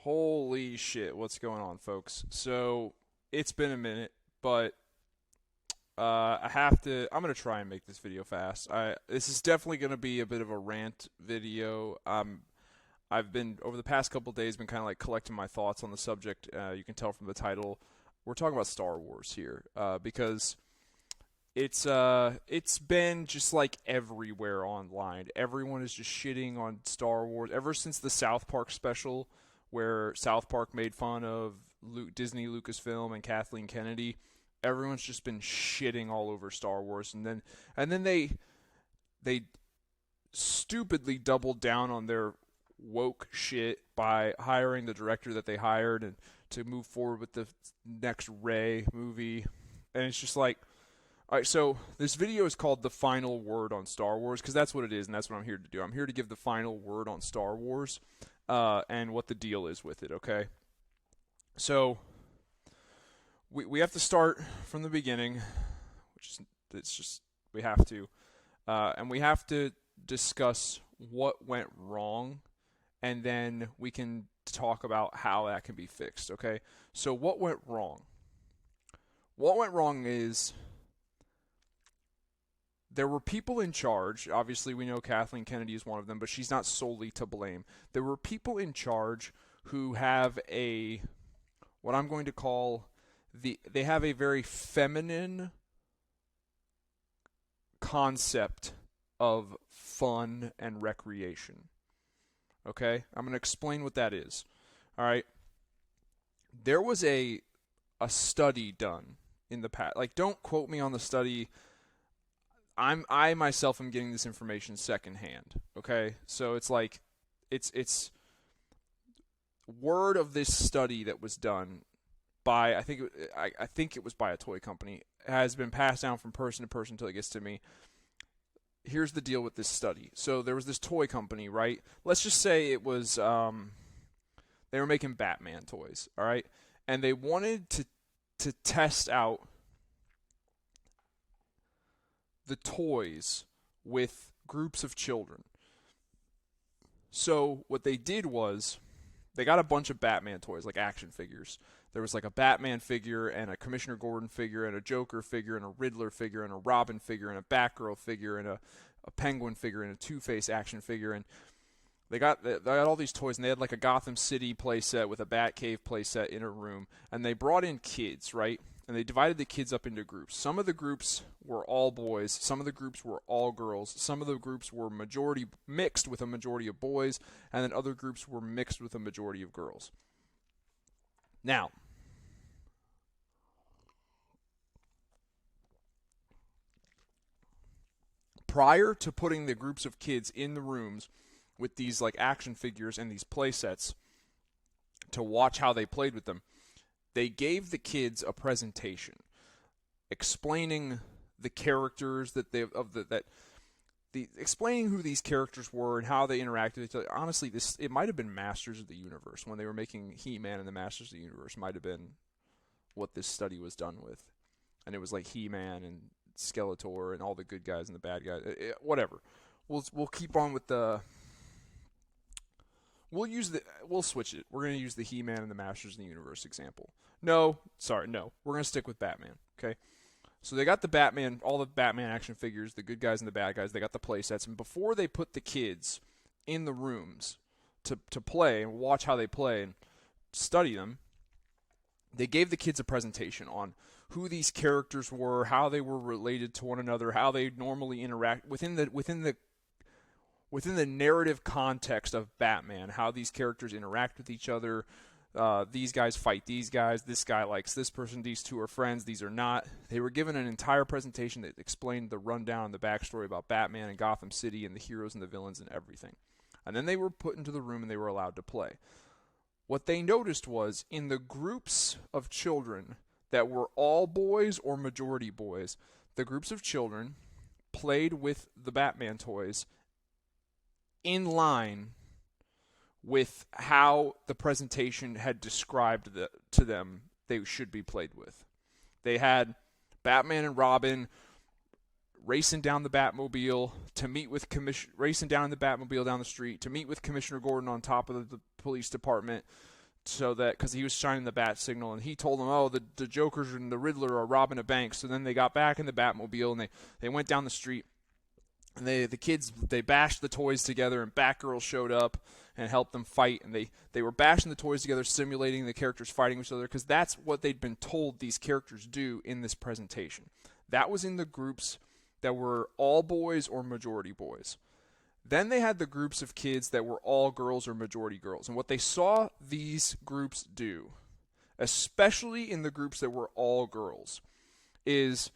Holy shit, what's going on, folks? So, it's been a minute, but I'm going to try and make this video fast. This is definitely going to be a bit of a rant video. I've been, over the past couple days, been kind of like collecting my thoughts on the subject. You can tell from the title. We're talking about Star Wars here, because it's been just like everywhere online. Everyone is just shitting on Star Wars ever since the South Park special, where South Park made fun of Disney, Lucasfilm, and Kathleen Kennedy. Everyone's just been shitting all over Star Wars, and then they stupidly doubled down on their woke shit by hiring the director that they hired and to move forward with the next Rey movie. And it's just like, all right, so this video is called The Final Word on Star Wars, because that's what it is, and that's what I'm here to do. I'm here to give the final word on Star Wars, and what the deal is with it, okay? So, we have to start from the beginning, we have to. And we have to discuss what went wrong, and then we can talk about how that can be fixed, okay? So, what went wrong? What went wrong is there were people in charge. Obviously, we know Kathleen Kennedy is one of them, but she's not solely to blame. There were people in charge who have what I'm going to call they have a very feminine concept of fun and recreation. Okay? I'm going to explain what that is. All right? There was a study done in the past. Like, don't quote me on the study. I myself am getting this information secondhand. Okay, so it's like, it's word of this study that was done by I think it was by a toy company, has been passed down from person to person until it gets to me. Here's the deal with this study. So there was this toy company, right? Let's just say it was they were making Batman toys, all right, and they wanted to test out the toys with groups of children. So what they did was they got a bunch of Batman toys, like action figures. There was like a Batman figure and a Commissioner Gordon figure and a Joker figure and a Riddler figure and a Robin figure and a Batgirl figure and a Penguin figure and a Two-Face action figure. And they got all these toys, and they had like a Gotham City playset with a Batcave playset in a room. And they brought in kids, right? And they divided the kids up into groups. Some of the groups were all boys. Some of the groups were all girls. Some of the groups were majority mixed with a majority of boys. And then other groups were mixed with a majority of girls. Now, prior to putting the groups of kids in the rooms with these like action figures and these play sets to watch how they played with them, they gave the kids a presentation explaining the characters explaining who these characters were and how they interacted with each other. Honestly, it might have been Masters of the Universe when they were making He-Man and the Masters of the Universe. Might have been what this study was done with, and it was like He-Man and Skeletor and all the good guys and the bad guys. Whatever. We'll keep on with the. We'll switch it. We're going to use the He-Man and the Masters of the Universe example. No. We're going to stick with Batman, okay? So they got the Batman, all the Batman action figures, the good guys and the bad guys. They got the play sets. And before they put the kids in the rooms to play and watch how they play and study them, they gave the kids a presentation on who these characters were, how they were related to one another, how they normally interact within the narrative context of Batman, how these characters interact with each other. These guys fight these guys. This guy likes this person. These two are friends. These are not. They were given an entire presentation that explained the rundown and the backstory about Batman and Gotham City and the heroes and the villains and everything. And then they were put into the room and they were allowed to play. What they noticed was in the groups of children that were all boys or majority boys, the groups of children played with the Batman toys in line with how the presentation had described to them they should be played with. They had Batman and Robin racing down the Batmobile to meet with racing down in the Batmobile down the street to meet with Commissioner Gordon on top of the police department. so that because he was shining the bat signal, and he told them, oh, the Jokers and the Riddler are robbing a bank. So then they got back in the Batmobile, and they went down the street, and the kids, they bashed the toys together, and Batgirl showed up and helped them fight, and they were bashing the toys together, simulating the characters fighting each other, because that's what they'd been told these characters do in this presentation. That was in the groups that were all boys or majority boys. Then they had the groups of kids that were all girls or majority girls. And what they saw these groups do, especially in the groups that were all girls, is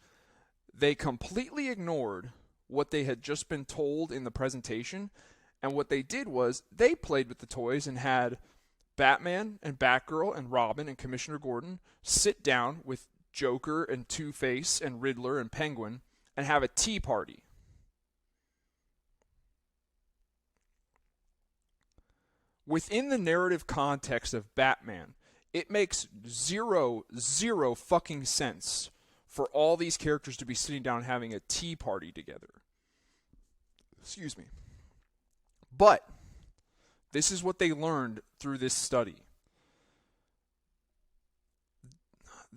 they completely ignored what they had just been told in the presentation. And what they did was they played with the toys and had Batman and Batgirl and Robin and Commissioner Gordon sit down with Joker and Two-Face and Riddler and Penguin and have a tea party. Within the narrative context of Batman, it makes zero fucking sense for all these characters to be sitting down having a tea party together. Excuse me. But this is what they learned through this study.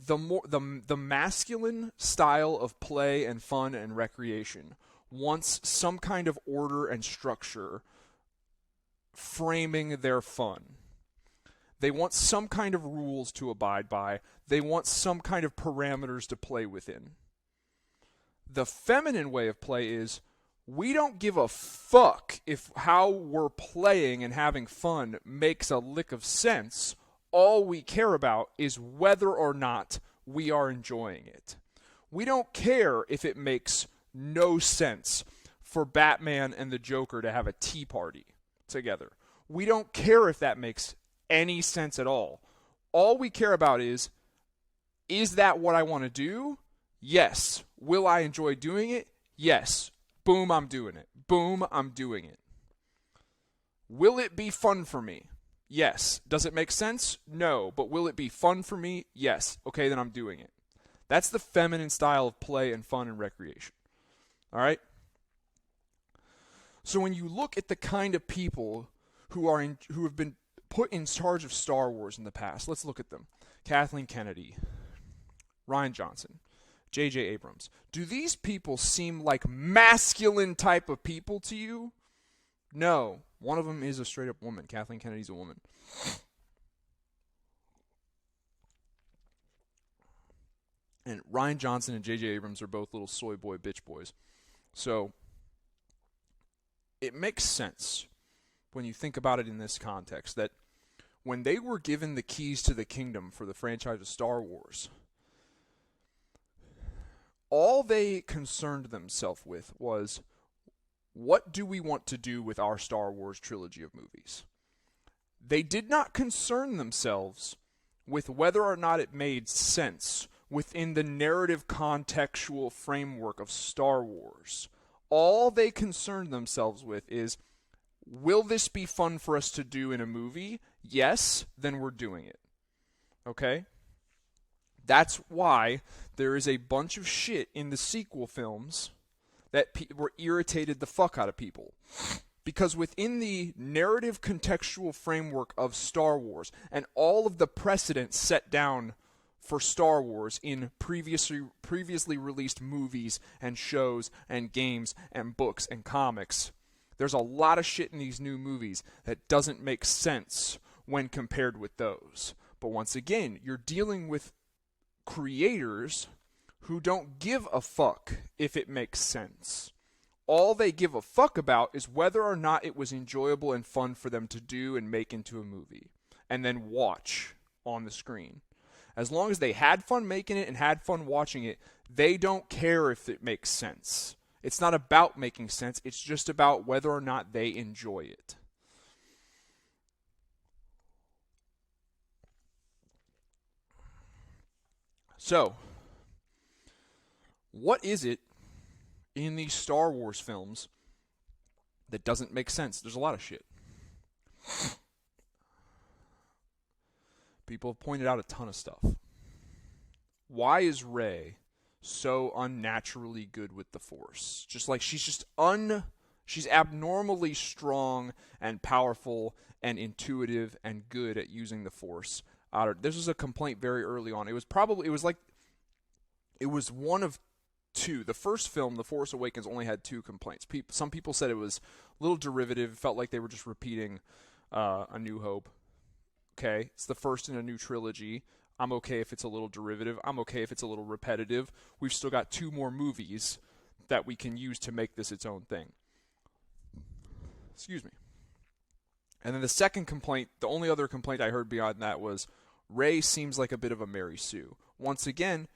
The masculine style of play and fun and recreation wants some kind of order and structure framing their fun. They want some kind of rules to abide by. They want some kind of parameters to play within. The feminine way of play is, we don't give a fuck if how we're playing and having fun makes a lick of sense. All we care about is whether or not we are enjoying it. We don't care if it makes no sense for Batman and the Joker to have a tea party together. We don't care if that makes any sense at all. All we care about is that what I want to do? Yes. Will I enjoy doing it? Yes. Boom, I'm doing it. Boom, I'm doing it. Will it be fun for me? Yes. Does it make sense? No. But will it be fun for me? Yes. Okay, then I'm doing it. That's the feminine style of play and fun and recreation. All right? So when you look at the kind of people who have been put in charge of Star Wars in the past, let's look at them. Kathleen Kennedy, Rian Johnson, J.J. Abrams. Do these people seem like masculine type of people to you? No. One of them is a straight-up woman. Kathleen Kennedy's a woman. And Rian Johnson and J.J. Abrams are both little soy boy bitch boys. So it makes sense when you think about it in this context that when they were given the keys to the kingdom for the franchise of Star Wars, all they concerned themselves with was, what do we want to do with our Star Wars trilogy of movies? They did not concern themselves with whether or not it made sense within the narrative contextual framework of Star Wars. All they concerned themselves with is, will this be fun for us to do in a movie? Yes, then we're doing it. Okay? That's why there is a bunch of shit in the sequel films that were irritated the fuck out of people. Because within the narrative contextual framework of Star Wars and all of the precedents set down for Star Wars in previously released movies and shows and games and books and comics, there's a lot of shit in these new movies that doesn't make sense when compared with those. But once again, you're dealing with creators who don't give a fuck if it makes sense. All they give a fuck about is whether or not it was enjoyable and fun for them to do and make into a movie and then watch on the screen. As long as they had fun making it and had fun watching it, they don't care if it makes sense. It's not about making sense. It's just about whether or not they enjoy it. So, what is it in these Star Wars films that doesn't make sense? There's a lot of shit. People have pointed out a ton of stuff. Why is Rey so unnaturally good with the Force? Just like she's just She's abnormally strong and powerful and intuitive and good at using the Force. This was a complaint very early on. It was one of two. The first film, The Force Awakens, only had two complaints. Some people said it was a little derivative. It felt like they were just repeating A New Hope. Okay, it's the first in a new trilogy. I'm okay if it's a little derivative. I'm okay if it's a little repetitive. We've still got two more movies that we can use to make this its own thing. Excuse me. And then the second complaint, the only other complaint I heard beyond that was Rey seems like a bit of a Mary Sue. Once again,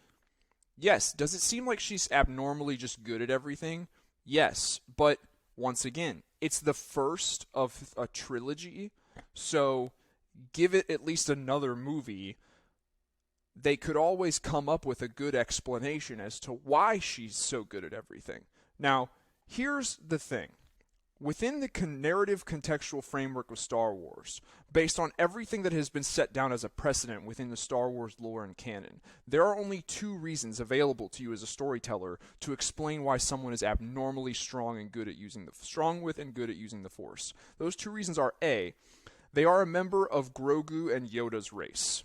yes, does it seem like she's abnormally just good at everything? Yes, but once again, it's the first of a trilogy, so give it at least another movie. They could always come up with a good explanation as to why she's so good at everything. Now, here's the thing. Within the narrative contextual framework of Star Wars, based on everything that has been set down as a precedent within the Star Wars lore and canon, there are only two reasons available to you as a storyteller to explain why someone is abnormally strong and good at using the Force. Those two reasons are A, they are a member of Grogu and Yoda's race.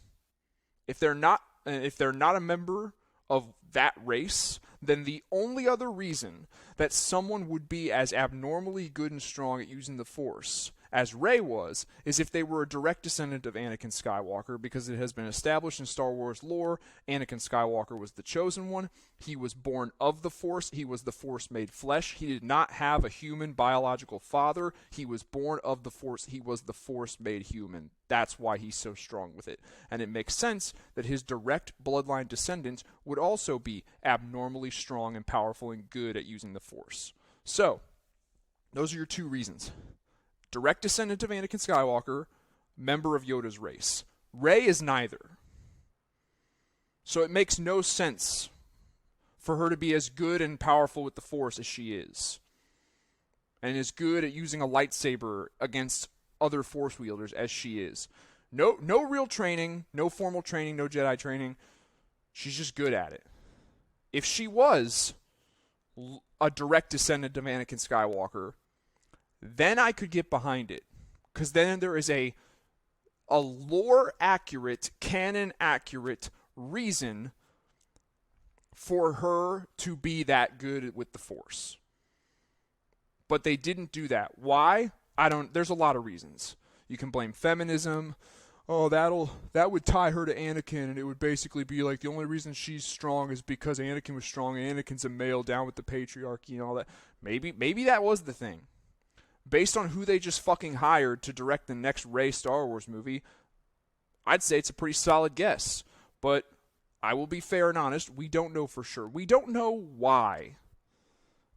If they're not a member of that race, then the only other reason that someone would be as abnormally good and strong at using the Force as Rey was is if they were a direct descendant of Anakin Skywalker, because it has been established in Star Wars lore, Anakin Skywalker was the chosen one. He was born of the Force. He was the Force made flesh. He did not have a human biological father. He was born of the Force. He was the Force made human. That's why he's so strong with it. And it makes sense that his direct bloodline descendants would also be abnormally strong and powerful and good at using the Force. So, those are your two reasons. Direct descendant of Anakin Skywalker, member of Yoda's race. Rey is neither. So it makes no sense for her to be as good and powerful with the Force as she is. And as good at using a lightsaber against other Force wielders as she is. No real training, no formal training, no Jedi training. She's just good at it. If she was a direct descendant of Anakin Skywalker, then I could get behind it. Because then there is a lore-accurate, canon-accurate reason for her to be that good with the Force. But they didn't do that. Why? There's a lot of reasons. You can blame feminism. Oh, that would tie her to Anakin, and it would basically be like the only reason she's strong is because Anakin was strong, and Anakin's a male, down with the patriarchy and all that. Maybe that was the thing. Based on who they just fucking hired to direct the next Rey Star Wars movie, I'd say it's a pretty solid guess. But I will be fair and honest, we don't know for sure. We don't know why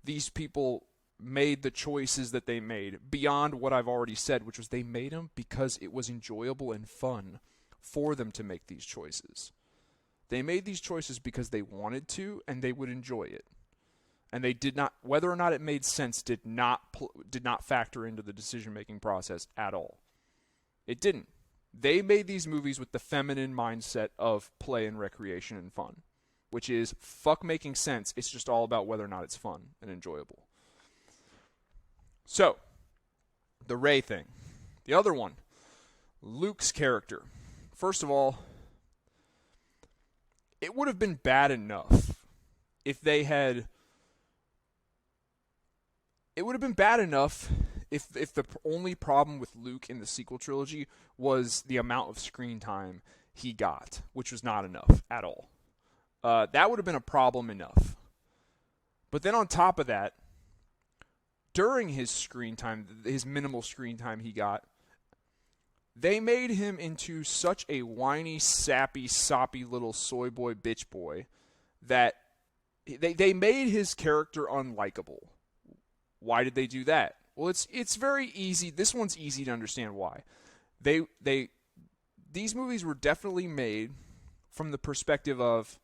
these people made the choices that they made beyond what I've already said, which was they made them because it was enjoyable and fun for them to make these choices. They made these choices because they wanted to and they would enjoy it. And they did not, whether or not it made sense, did not factor into the decision-making process at all. It didn't. They made these movies with the feminine mindset of play and recreation and fun, which is fuck making sense. It's just all about whether or not it's fun and enjoyable. So, the Rey thing. The other one, Luke's character. First of all, it would have been bad enough if they had... It would have been bad enough if the only problem with Luke in the sequel trilogy was the amount of screen time he got, which was not enough at all. That would have been a problem enough. But then on top of that, during his screen time, his minimal screen time he got, they made him into such a whiny, sappy, soppy little soy boy, bitch boy that they made his character unlikable. Why did they do that? Well, it's very easy. This one's easy to understand why. These movies were definitely made from the perspective of,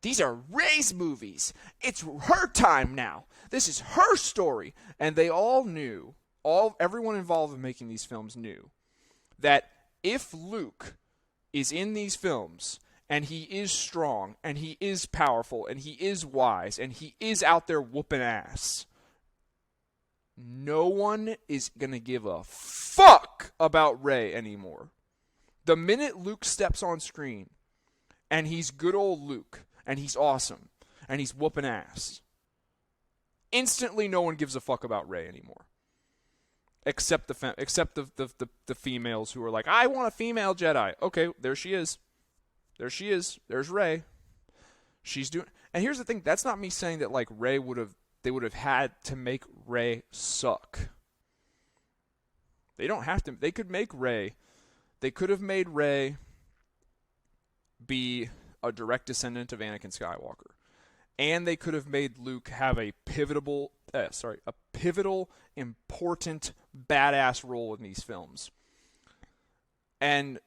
these are Rey's movies. It's her time now. This is her story. And they all knew, everyone involved in making these films knew, that if Luke is in these films and he is strong and he is powerful and he is wise and he is out there whooping ass, no one is going to give a fuck about Rey anymore. The minute Luke steps on screen, and he's good old Luke, and he's awesome, and he's whooping ass, instantly no one gives a fuck about Rey anymore. Except the females who are like, I want a female Jedi. Okay, there she is. There she is. There's Rey. She's doing. And here's the thing. That's not me saying that like Rey they would have had to make Rey suck. They don't have to. They could make Rey. They could have made Rey be a direct descendant of Anakin Skywalker, and they could have made Luke have a pivotal, important, badass role in these films, and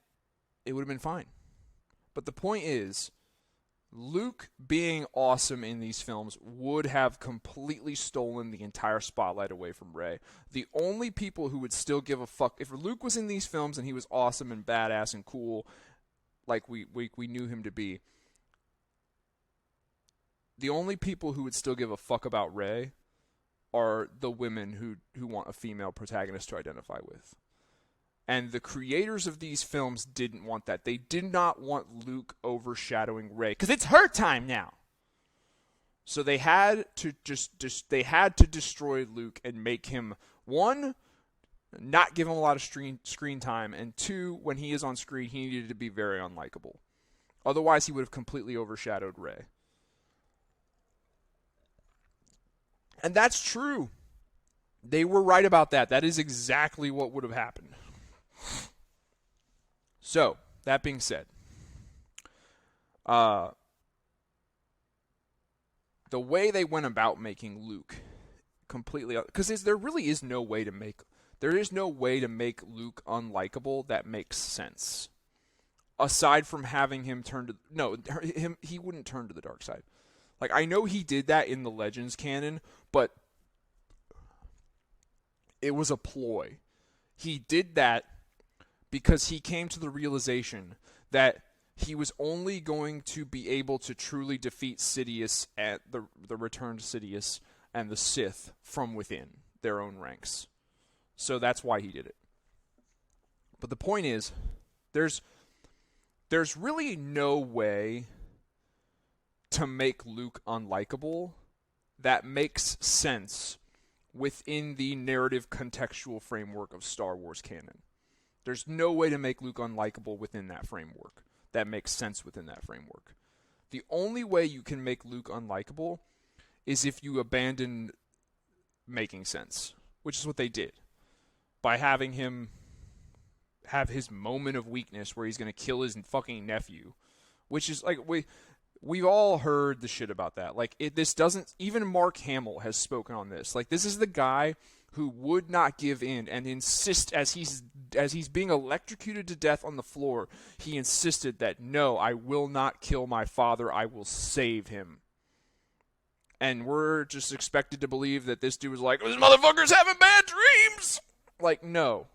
it would have been fine. But the point is, Luke being awesome in these films would have completely stolen the entire spotlight away from Rey. The only people who would still give a fuck, if Luke was in these films and he was awesome and badass and cool, like we knew him to be, the only people who would still give a fuck about Rey are the women who want a female protagonist to identify with. And the creators of these films didn't want that. They did not want Luke overshadowing Rey, because it's her time now. So they had to destroy Luke and make him, one, not give him a lot of screen time, and two, when he is on screen, he needed to be very unlikable. Otherwise, he would have completely overshadowed Rey. And that's true. They were right about that. That is exactly what would have happened. So, that being said, the way they went about making Luke completely, because there really is no way to make Luke unlikable that makes sense. Aside from having him he wouldn't turn to the dark side. Like, I know he did that in the Legends canon, but it was a ploy. He did that because he came to the realization that he was only going to be able to truly defeat Sidious at the returned Sidious and the Sith from within their own ranks. So that's why he did it. But the point is, there's really no way to make Luke unlikable that makes sense within the narrative contextual framework of Star Wars canon. There's no way to make Luke unlikable within that framework that makes sense within that framework. The only way you can make Luke unlikable is if you abandon making sense, which is what they did. By having him have his moment of weakness where he's going to kill his fucking nephew, which is like, we've all heard the shit about that. Like, this doesn't, even Mark Hamill has spoken on this. Like, this is the guy who would not give in and insist, as he's being electrocuted to death on the floor, he insisted that, no, I will not kill my father, I will save him. And we're just expected to believe that this dude was like, this motherfucker's having bad dreams! Like, no.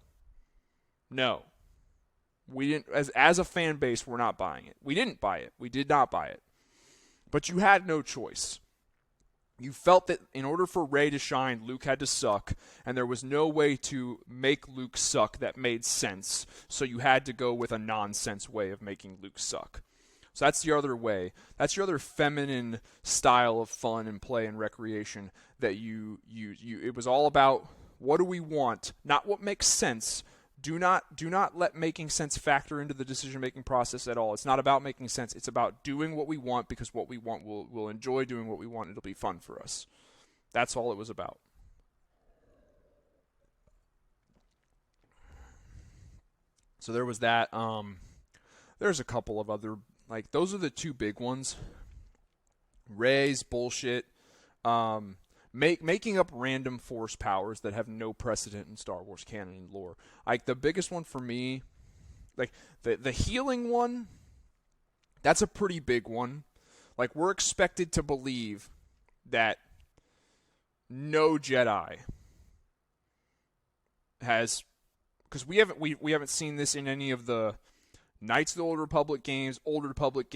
We didn't, as a fan base, we're not buying it. We didn't buy it. We did not buy it. But you had no choice. You felt that in order for Rey to shine, Luke had to suck, and there was no way to make Luke suck that made sense, so you had to go with a nonsense way of making Luke suck. So that's the other way. That's your other feminine style of fun and play and recreation that you it was all about, what do we want, not what makes sense. Do not let making sense factor into the decision-making process at all. It's not about making sense. It's about doing what we want, because what we want, we'll enjoy doing what we want. It'll be fun for us. That's all it was about. So there was that. There's a couple of other, like, those are the two big ones. Rey's bullshit. Making up random force powers that have no precedent in Star Wars canon and lore. Like, the biggest one for me, like, the healing one, that's a pretty big one. Like, we're expected to believe that no Jedi has, because we haven't seen this in any of the Knights of the Old Republic games, Old Republic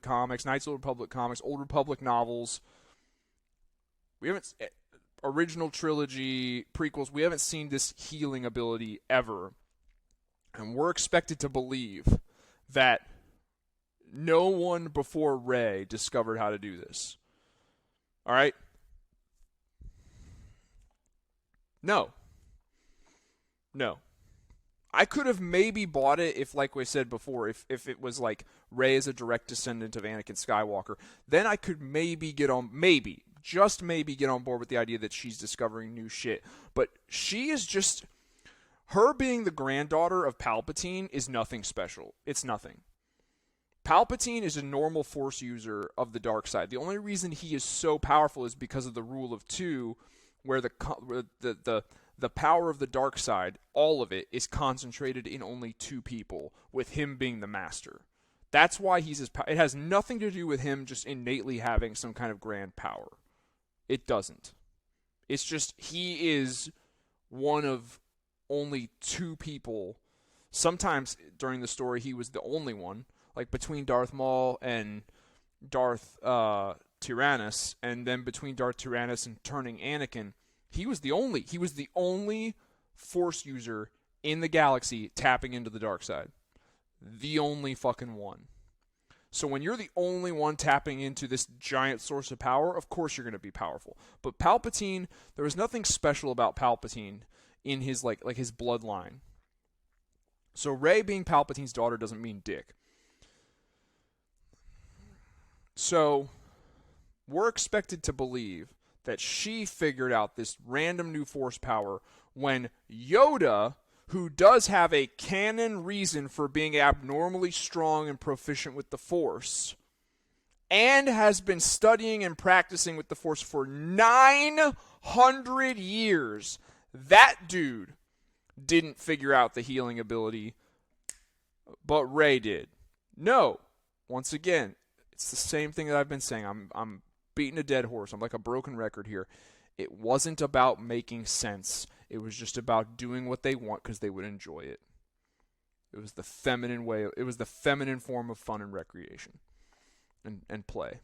comics, Knights of the Old Republic comics, Old Republic novels. original trilogy, prequels, we haven't seen this healing ability ever. And we're expected to believe that no one before Rey discovered how to do this. All right? No. I could have maybe bought it if, like we said before, if it was like Rey is a direct descendant of Anakin Skywalker. Then I could just maybe get on board with the idea that she's discovering new shit. But she is just... Her being the granddaughter of Palpatine is nothing special. It's nothing. Palpatine is a normal Force user of the dark side. The only reason he is so powerful is because of the rule of two, where the power of the dark side, all of it, is concentrated in only two people, with him being the master. That's why it has nothing to do with him just innately having some kind of grand power. It doesn't. It's just he is one of only two people. Sometimes during the story he was the only one, like between Darth Maul and Darth Tyrannus, and then between Darth Tyrannus and turning Anakin, he was the only Force user in the galaxy tapping into the dark side. The only fucking one. So when you're the only one tapping into this giant source of power, of course you're going to be powerful. But Palpatine, there was nothing special about Palpatine in his like his bloodline. So Rey being Palpatine's daughter doesn't mean dick. So we're expected to believe that she figured out this random new Force power when Yoda, who does have a canon reason for being abnormally strong and proficient with the Force, and has been studying and practicing with the Force for 900 years, that dude didn't figure out the healing ability, but Rey did. No. Once again, it's the same thing that I've been saying. I'm beating a dead horse. I'm like a broken record here. It wasn't about making sense. It was just about doing what they want because they would enjoy it. It was the feminine way. It was the feminine form of fun and recreation and play.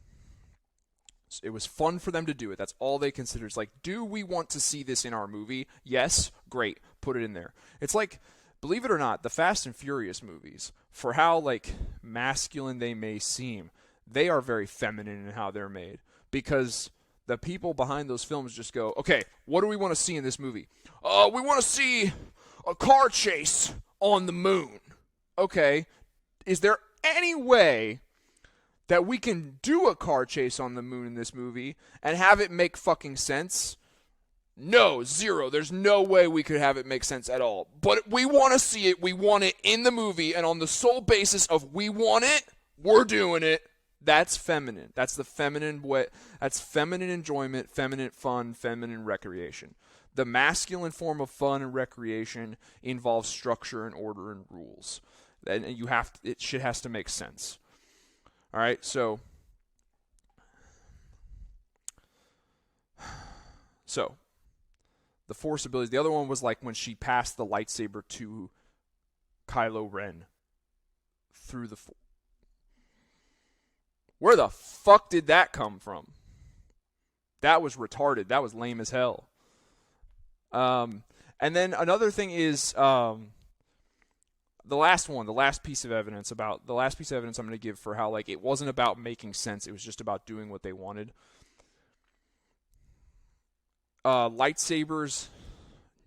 So it was fun for them to do it. That's all they consider. It's like, do we want to see this in our movie? Yes, great. Put it in there. It's like, believe it or not, the Fast and Furious movies, for how like masculine they may seem, they are very feminine in how they're made. Because the people behind those films just go, okay, what do we want to see in this movie? We want to see a car chase on the moon. Okay, is there any way that we can do a car chase on the moon in this movie and have it make fucking sense? No, zero. There's no way we could have it make sense at all. But we want to see it. We want it in the movie, and on the sole basis of we want it, we're doing it. That's feminine. That's the feminine way. That's feminine enjoyment, feminine fun, feminine recreation. The masculine form of fun and recreation involves structure and order and rules. And shit has to make sense. All right, so the Force abilities. The other one was like when she passed the lightsaber to Kylo Ren through the Force. Where the fuck did that come from? That was retarded. That was lame as hell. And then another thing is the last piece of evidence I'm going to give for how like it wasn't about making sense. It was just about doing what they wanted. Lightsabers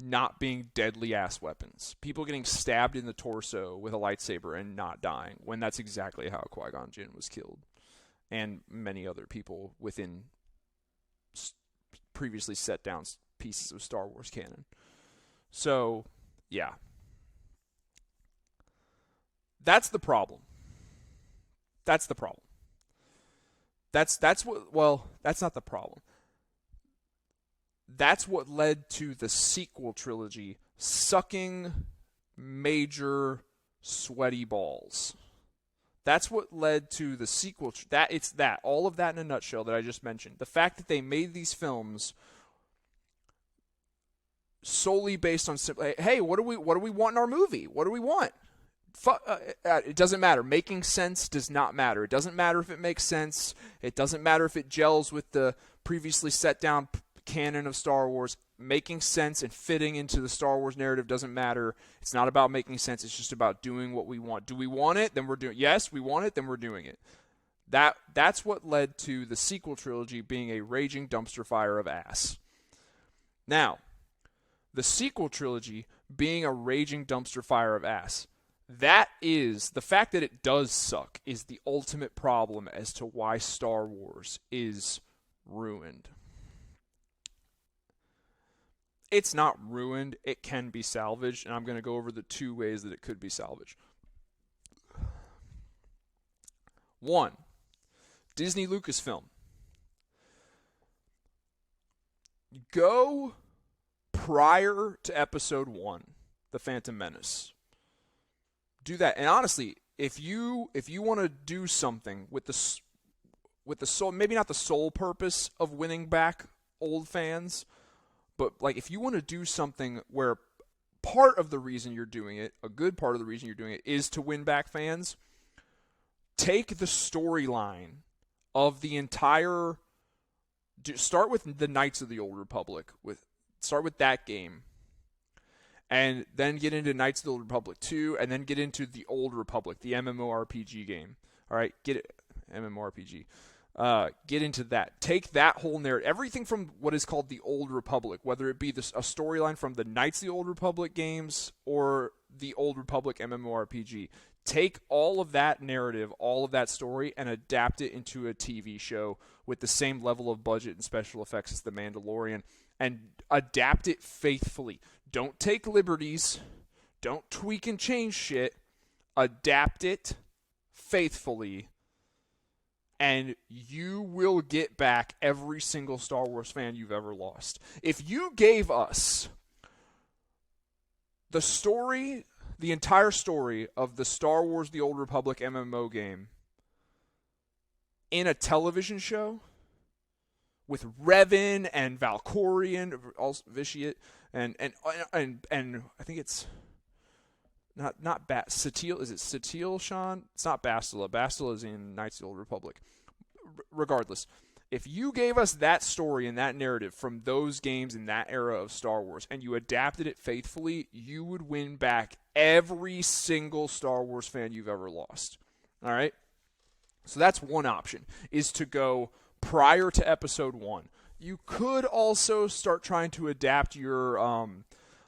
not being deadly ass weapons. People getting stabbed in the torso with a lightsaber and not dying, when that's exactly how Qui-Gon Jinn was killed. And many other people within previously set down pieces of Star Wars canon. So, yeah. That's the problem. That's the problem. That's not the problem. That's what led to the sequel trilogy sucking major sweaty balls. That's what led to the sequel. All of that in a nutshell that I just mentioned. The fact that they made these films solely based on hey, what do we want in our movie? What do we want? It doesn't matter. Making sense does not matter. It doesn't matter if it makes sense. It doesn't matter if it gels with the previously set down canon of Star Wars. Making sense and fitting into the Star Wars narrative doesn't matter. It's not about making sense. It's just about doing what we want. Do we want it? Then we're doing it. Yes, we want it. Then we're doing it. That's what led to the sequel trilogy being a raging dumpster fire of ass. Now, the sequel trilogy being a raging dumpster fire of ass, that is, the fact that it does suck is the ultimate problem as to why Star Wars is ruined. It's not ruined. It can be salvaged, and I'm going to go over the 2 ways that it could be salvaged. 1, Disney Lucasfilm. Go prior to Episode 1, The Phantom Menace. Do that. And honestly, if you want to do something with the sole, maybe not the sole purpose of winning back old fans, but like if you want to do something where part of the reason you're doing it, a good part of the reason you're doing it, is to win back fans, take the storyline of the entire. Start with the Knights of the Old Republic. Start with that game. And then get into Knights of the Old Republic 2, and then get into the Old Republic, the MMORPG game. All right, get it, MMORPG. Get into that. Take that whole narrative, everything from what is called the Old Republic, whether it be a storyline from the Knights of the Old Republic games or the Old Republic MMORPG. Take all of that narrative, all of that story, and adapt it into a TV show with the same level of budget and special effects as The Mandalorian, and adapt it faithfully. Don't take liberties. Don't tweak and change shit. Adapt it faithfully, and you will get back every single Star Wars fan you've ever lost. If you gave us the story, the entire story of the Star Wars The Old Republic MMO game in a television show with Revan and Valkorion, also Vitiate, and I think it's not Satil. Is it Satil, Sean? It's not Bastila. Bastila is in Knights of the Old Republic. Regardless, if you gave us that story and that narrative from those games in that era of Star Wars, and you adapted it faithfully, you would win back every single Star Wars fan you've ever lost. All right? So that's one option, is to go prior to Episode 1. You could also start trying to adapt your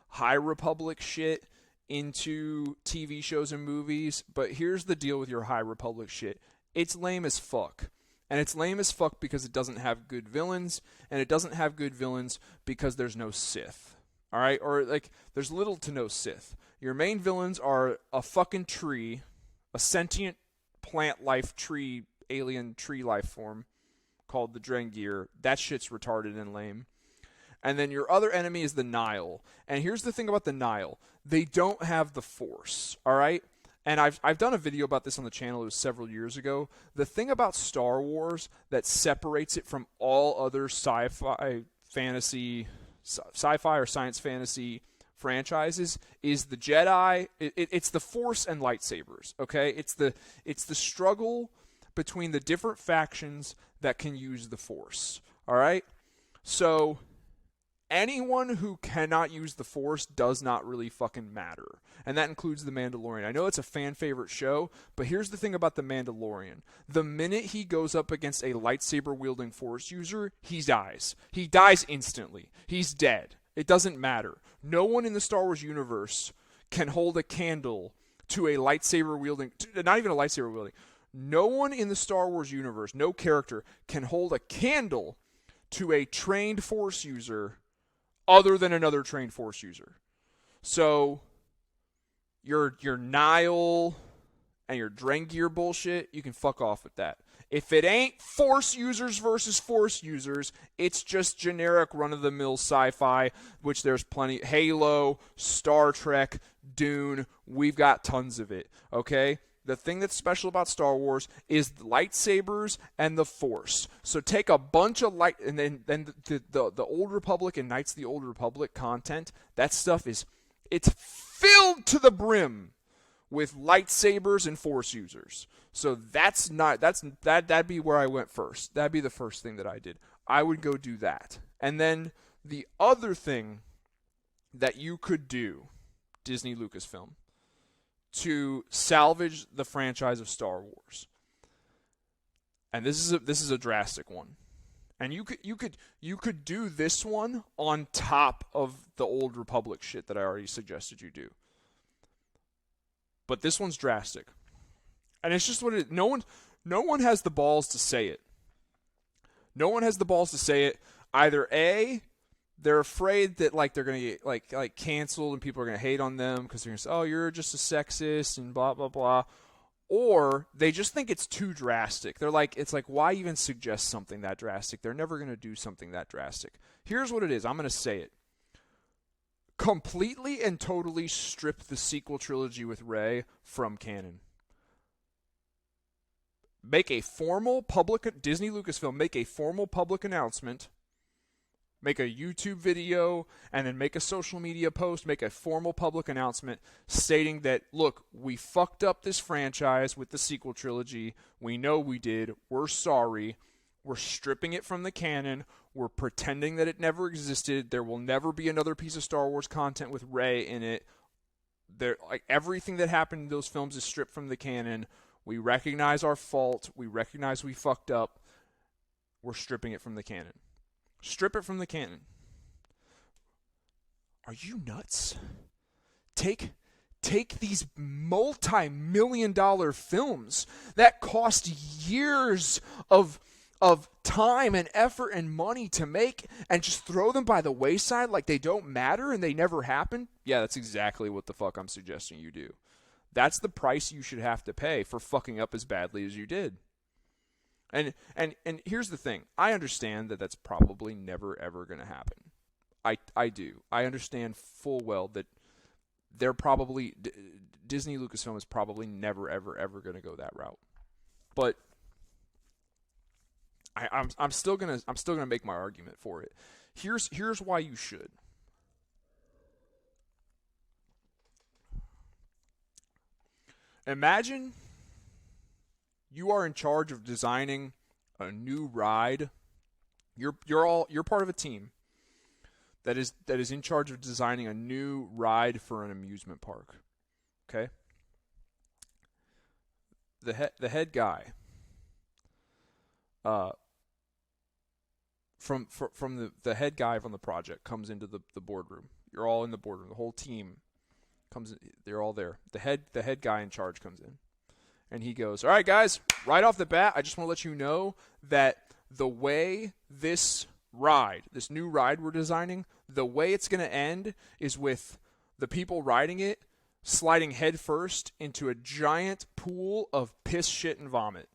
High Republic shit into TV shows and movies, but here's the deal with your High Republic shit. It's lame as fuck. And it's lame as fuck because it doesn't have good villains, and it doesn't have good villains because there's no Sith. All right? Or, like, there's little to no Sith. Your main villains are a fucking tree, a sentient plant life tree, alien tree life form called the Drengir. That shit's retarded and lame. And then your other enemy is the Nile. And here's the thing about the Nile. They don't have the Force, all right? And I've done a video about this on the channel. It was several years ago. The thing about Star Wars that separates it from all other sci-fi or science fantasy franchises is the Jedi. It's the Force and lightsabers, okay? It's the struggle between the different factions that can use the Force, all right? So anyone who cannot use the Force does not really fucking matter. And that includes The Mandalorian. I know it's a fan favorite show, but here's the thing about The Mandalorian. The minute he goes up against a lightsaber wielding Force user, he dies. He dies instantly. He's dead. It doesn't matter. No one in the Star Wars universe can hold a candle to a lightsaber wielding, not even a lightsaber wielding. No one in the Star Wars universe, no character, can hold a candle to a trained Force user other than another trained Force user. So your Nile and your Drengir bullshit, you can fuck off with that. If it ain't Force users versus Force users, it's just generic run-of-the-mill sci-fi, which there's plenty. Halo, Star Trek, Dune, we've got tons of it, okay? The thing that's special about Star Wars is the lightsabers and the Force. So take a bunch of and then the Old Republic and Knights of the Old Republic content. That stuff it's filled to the brim with lightsabers and Force users. So that'd be where I went first. That'd be the first thing that I did. I would go do that. And then the other thing that you could do, Disney Lucasfilm, to salvage the franchise of Star Wars. And this is a drastic one. And you could do this one on top of the Old Republic shit that I already suggested you do. But this one's drastic. And it's just what it no one has the balls to say it. No one has the balls to say it. Either A, they're afraid that like they're gonna get like canceled and people are gonna hate on them because they're gonna say, oh, you're just a sexist and blah blah blah. Or they just think it's too drastic. They're like, it's like, why even suggest something that drastic? They're never gonna do something that drastic. Here's what it is. I'm gonna say it. Completely and totally strip the sequel trilogy with Rey from canon. Make a formal public, Disney Lucasfilm, make a formal public announcement, make a YouTube video, and then make a social media post, make a formal public announcement stating that, look, we fucked up this franchise with the sequel trilogy. We know we did. We're sorry. We're stripping it from the canon. We're pretending that it never existed. There will never be another piece of Star Wars content with Rey in it. Like everything that happened in those films is stripped from the canon. We recognize our fault. We recognize we fucked up. We're stripping it from the canon. Strip it from the canon. Are you nuts? Take these multi-million-dollar films that cost years of time and effort and money to make and just throw them by the wayside like they don't matter and they never happen? Yeah, that's exactly what the fuck I'm suggesting you do. That's the price you should have to pay for fucking up as badly as you did. And here's the thing. I understand that that's probably never, ever going to happen. I do. I understand full well that they're probably Disney Lucasfilm is probably never, ever, ever going to go that route. But I'm still gonna make my argument for it. Here's why you should. Imagine you are in charge of designing a new ride. You're part of a team that is in charge of designing a new ride for an amusement park. Okay? The head guy from the head guy from the project comes into the boardroom. You're all in the boardroom. The whole team comes in, they're all there. The head guy in charge comes in. And he goes, all right, guys, right off the bat, I just want to let you know that the way this new ride we're designing, the way it's going to end is with the people riding it sliding headfirst into a giant pool of piss, shit, and vomit.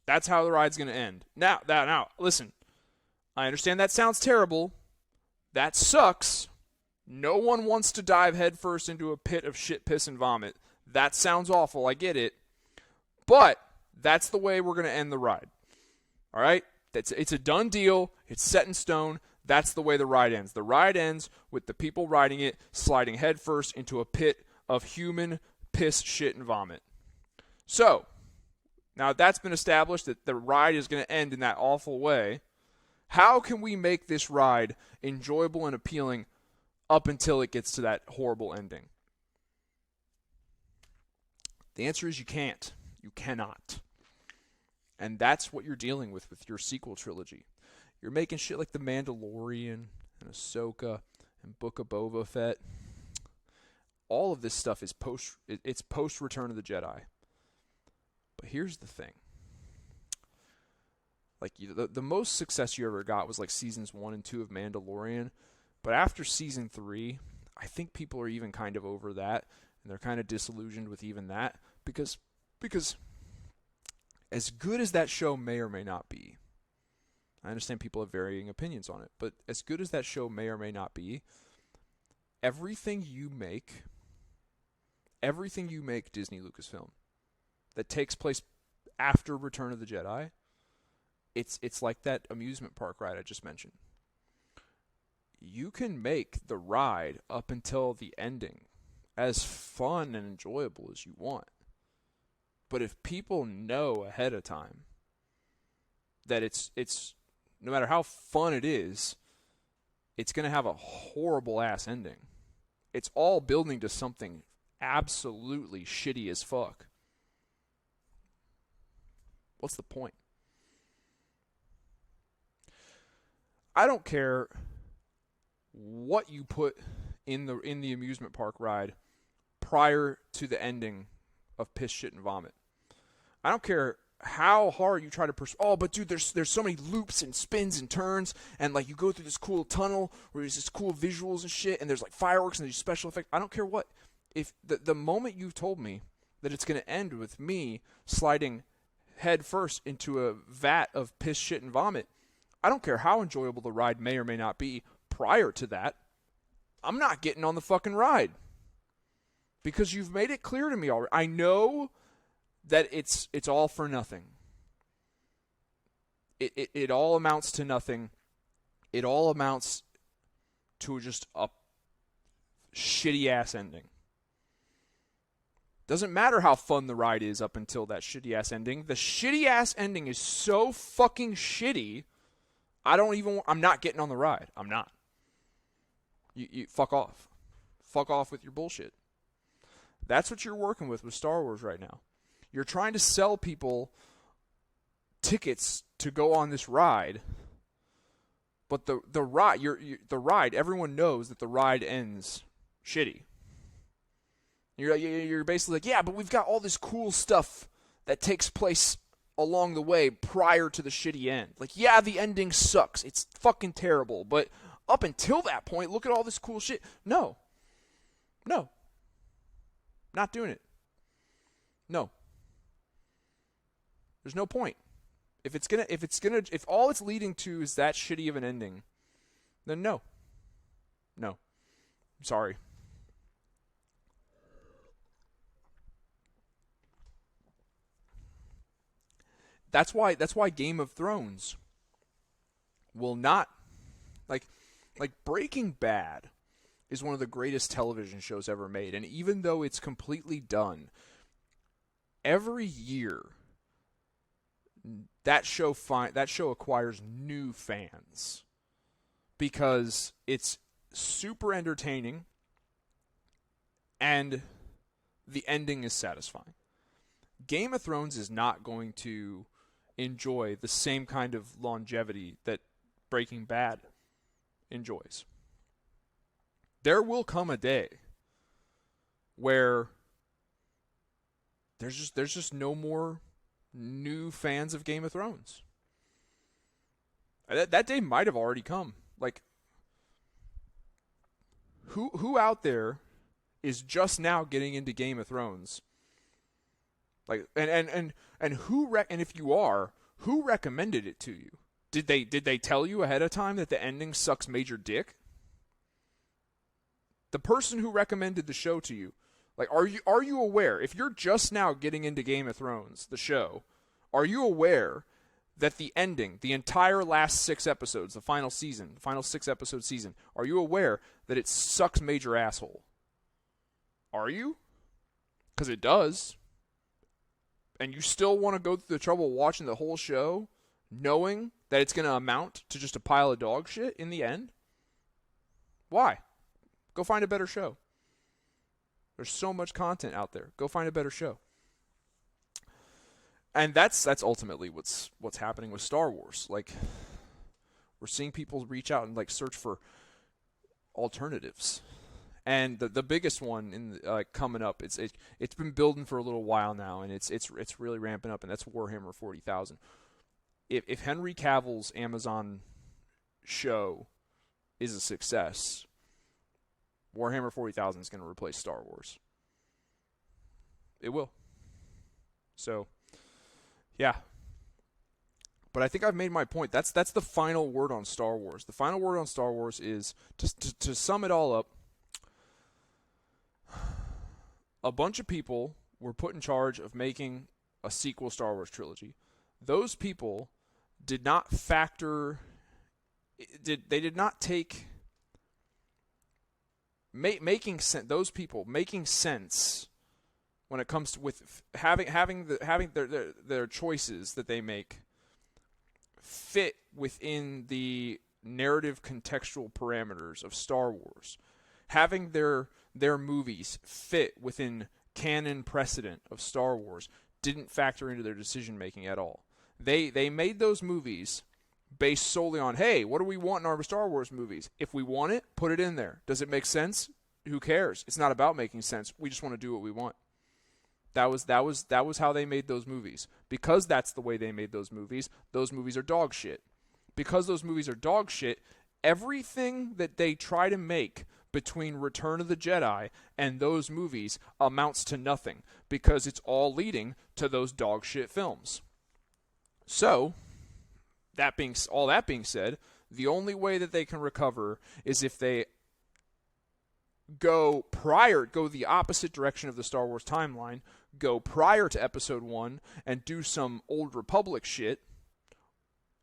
That's how the ride's going to end. Now, listen, I understand that sounds terrible. That sucks. No one wants to dive headfirst into a pit of shit, piss, and vomit. That sounds awful. I get it. But that's the way we're going to end the ride. All right? It's a done deal. It's set in stone. That's the way the ride ends. The ride ends with the people riding it sliding headfirst into a pit of human piss, shit, and vomit. So, now that's been established that the ride is going to end in that awful way. How can we make this ride enjoyable and appealing up until it gets to that horrible ending? The answer is you can't. You cannot. And that's what you're dealing with your sequel trilogy. You're making shit like The Mandalorian and Ahsoka and Book of Boba Fett. All of this stuff is post Return of the Jedi. But here's the thing. Like the most success you ever got was like seasons 1 and 2 of Mandalorian. But after season 3, I think people are even kind of over that. And they're kind of disillusioned with even that. Because as good as that show may or may not be, I understand people have varying opinions on it, but as good as that show may or may not be, everything you make Disney Lucasfilm that takes place after Return of the Jedi, it's like that amusement park ride I just mentioned. You can make the ride up until the ending as fun and enjoyable as you want. But if people know ahead of time that it's no matter how fun it is, it's going to have a horrible ass ending. It's all building to something absolutely shitty as fuck. What's the point? I don't care what you put in the amusement park ride prior to the ending of Piss, Shit, and Vomit. I don't care how hard you try to but dude, there's so many loops and spins and turns, and like you go through this cool tunnel where there's this cool visuals and shit, and there's like fireworks and these special effects. I don't care what. If the moment you've told me that it's going to end with me sliding head first into a vat of piss, shit, and vomit, I don't care how enjoyable the ride may or may not be prior to that, I'm not getting on the fucking ride. Because you've made it clear to me already. I know that it's all for nothing. It all amounts to nothing. It all amounts to just a shitty ass ending. Doesn't matter how fun the ride is up until that shitty ass ending. The shitty ass ending is so fucking shitty, I'm not getting on the ride. I'm not. You fuck off. Fuck off with your bullshit. That's what you're working with Star Wars right now. You're trying to sell people tickets to go on this ride, but the ride, everyone knows that the ride ends shitty. You're basically like, yeah, but we've got all this cool stuff that takes place along the way prior to the shitty end. Like, yeah, the ending sucks. It's fucking terrible. But up until that point, look at all this cool shit. No. Not doing it. No. There's no point. If all it's leading to is that shitty of an ending, then no. I'm sorry. That's why Game of Thrones will not like Breaking Bad is one of the greatest television shows ever made, and even though it's completely done, every year that show acquires new fans because it's super entertaining and the ending is satisfying. Game of Thrones is not going to enjoy the same kind of longevity that Breaking Bad enjoys. There will come a day where there's just no more new fans of Game of Thrones. That day might have already come. Like, who out there is just now getting into Game of Thrones? Like, and if you are, who recommended it to you? Did they tell you ahead of time that the ending sucks major dick? The person who recommended the show to you, like, are you aware, if you're just now getting into Game of Thrones, the show, are you aware that the ending, the entire last 6 episodes, the final 6 episode season, are you aware that it sucks major asshole? Are you? Because it does. And you still want to go through the trouble of watching the whole show, knowing that it's going to amount to just a pile of dog shit in the end? Why? Go find a better show. There's so much content out there. Go find a better show. And that's ultimately what's happening with Star Wars. Like, we're seeing people reach out and like search for alternatives. And the biggest one in coming up, it's been building for a little while now, and it's really ramping up, and that's Warhammer 40,000. If Henry Cavill's Amazon show is a success, Warhammer 40,000 is going to replace Star Wars. It will. So, yeah. But I think I've made my point. That's the final word on Star Wars. The final word on Star Wars is, to sum it all up, a bunch of people were put in charge of making a sequel Star Wars trilogy. Those people did not factor... They did not take... Making sense, those people making sense when it comes to with having their choices that they make fit within the narrative contextual parameters of Star Wars. Having their movies fit within canon precedent of Star Wars didn't factor into their decision making at all. They made those movies based solely on, hey, what do we want in our Star Wars movies? If we want it, put it in there. Does it make sense? Who cares? It's not about making sense. We just want to do what we want. That was how they made those movies. Because that's the way they made those movies are dog shit. Because those movies are dog shit, everything that they try to make between Return of the Jedi and those movies amounts to nothing, because it's all leading to those dog shit films. So, all that being said, the only way that they can recover is if they go the opposite direction of the Star Wars timeline, go prior to Episode 1 and do some Old Republic shit,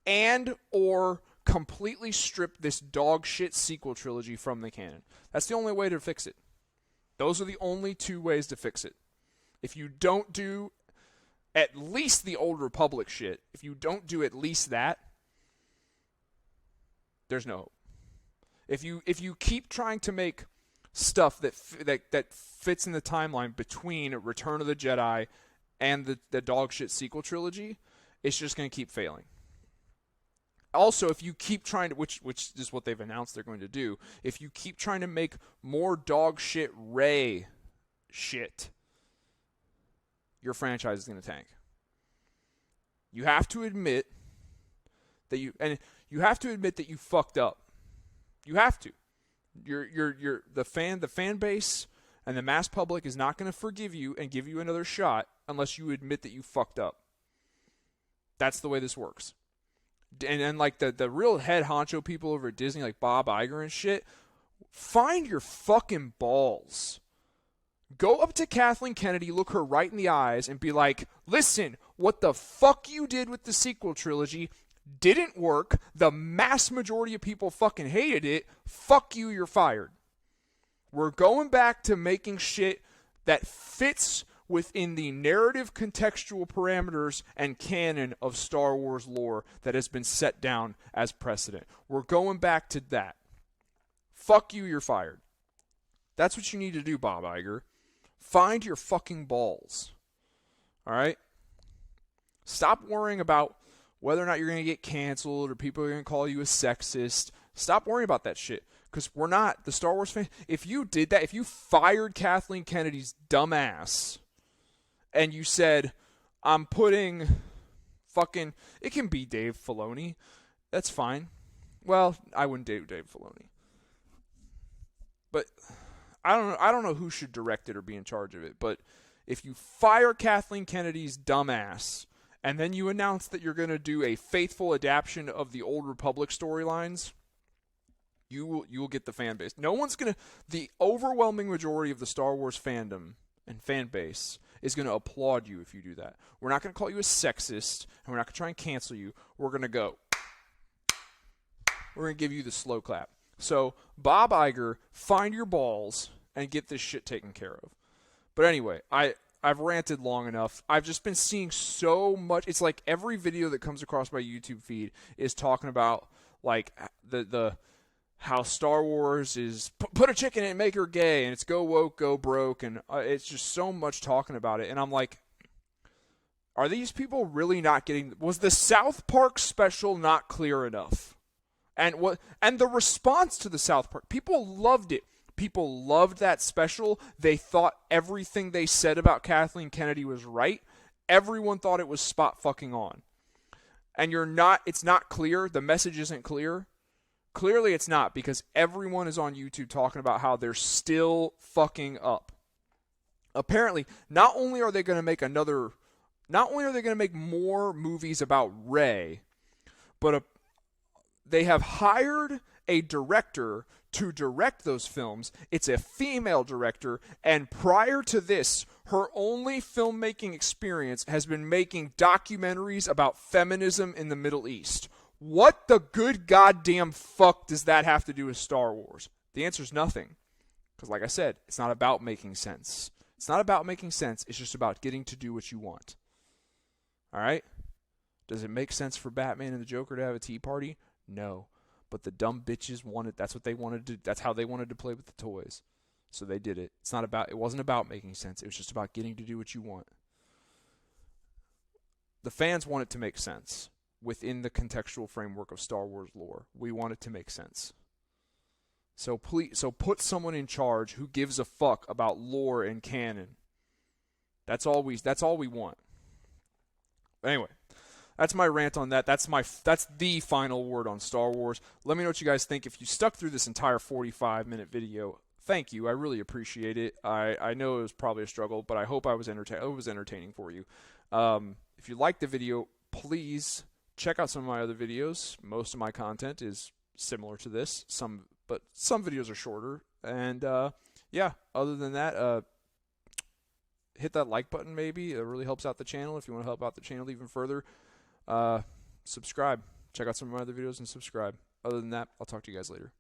and or completely strip this dog shit sequel trilogy from the canon. That's the only way to fix it. Those are the only two ways to fix it. If you don't do at least the Old Republic shit, if you don't do at least that, there's no hope. If you keep trying to make stuff that fits in the timeline between Return of the Jedi and the dog shit sequel trilogy, it's just going to keep failing. Also, if you keep trying to, which is what they've announced they're going to do, if you keep trying to make more dog shit Rey shit, your franchise is going to tank. You have to admit that you fucked up. You have to. The fan base and the mass public is not going to forgive you and give you another shot unless you admit that you fucked up. That's the way this works. And like the real head honcho people over at Disney, like Bob Iger and shit, find your fucking balls. Go up to Kathleen Kennedy, look her right in the eyes, and be like, listen, what the fuck you did with the sequel trilogy didn't work. The mass majority of people fucking hated it. Fuck you, you're fired. We're going back to making shit that fits within the narrative contextual parameters and canon of Star Wars lore that has been set down as precedent. We're going back to that. Fuck you, you're fired. That's what you need to do, Bob Iger. Find your fucking balls. All right? Stop worrying about whether or not you're going to get canceled or people are going to call you a sexist. Stop worrying about that shit. Because we're not the Star Wars fan. If you did that, if you fired Kathleen Kennedy's dumb ass and you said, I'm putting fucking, it can be Dave Filoni. That's fine. Well, I wouldn't date Dave Filoni. But I don't know who should direct it or be in charge of it. But if you fire Kathleen Kennedy's dumb ass and then you announce that you're going to do a faithful adaptation of the Old Republic storylines, you will get the fan base. No one's going to, the overwhelming majority of the Star Wars fandom and fan base is going to applaud you if you do that. We're not going to call you a sexist, and we're not going to try and cancel you. We're going to go. We're going to give you the slow clap. So, Bob Iger, find your balls and get this shit taken care of. But anyway, I've ranted long enough. I've just been seeing so much. It's like every video that comes across my YouTube feed is talking about like the how Star Wars is put a chick in it and make her gay, and it's go woke, go broke, and it's just so much talking about it. And I'm like, are these people really not getting? Was the South Park special not clear enough? And the response to the South Park, people loved it. People loved that special. They thought everything they said about Kathleen Kennedy was right. Everyone thought it was spot fucking on. And it's not clear. The message isn't clear. Clearly it's not, because everyone is on YouTube talking about how they're still fucking up. Apparently, not only are they going to make more movies about Rey, but they have hired a director to direct those films. It's a female director, and prior to this, her only filmmaking experience has been making documentaries about feminism in the Middle East. What the good goddamn fuck does that have to do with Star Wars? The answer is nothing. Because like I said, it's not about making sense. It's not about making sense. It's just about getting to do what you want. All right? Does it make sense for Batman and the Joker to have a tea party? No. But the dumb bitches wanted, that's what they wanted to, that's how they wanted to play with the toys. So they did it. It wasn't about making sense. It was just about getting to do what you want. The fans want it to make sense within the contextual framework of Star Wars lore. We want it to make sense. So put someone in charge who gives a fuck about lore and canon. That's all we want. Anyway, that's my rant on that. That's the final word on Star Wars. Let me know what you guys think. If you stuck through this entire 45-minute video, thank you. I really appreciate it. I know it was probably a struggle, but I hope it was entertaining for you. If you liked the video, please check out some of my other videos. Most of my content is similar to this, but some videos are shorter. And yeah, other than that, hit that like button maybe. It really helps out the channel. If you want to help out the channel even further, subscribe. Check out some of my other videos and subscribe. Other than that, I'll talk to you guys later.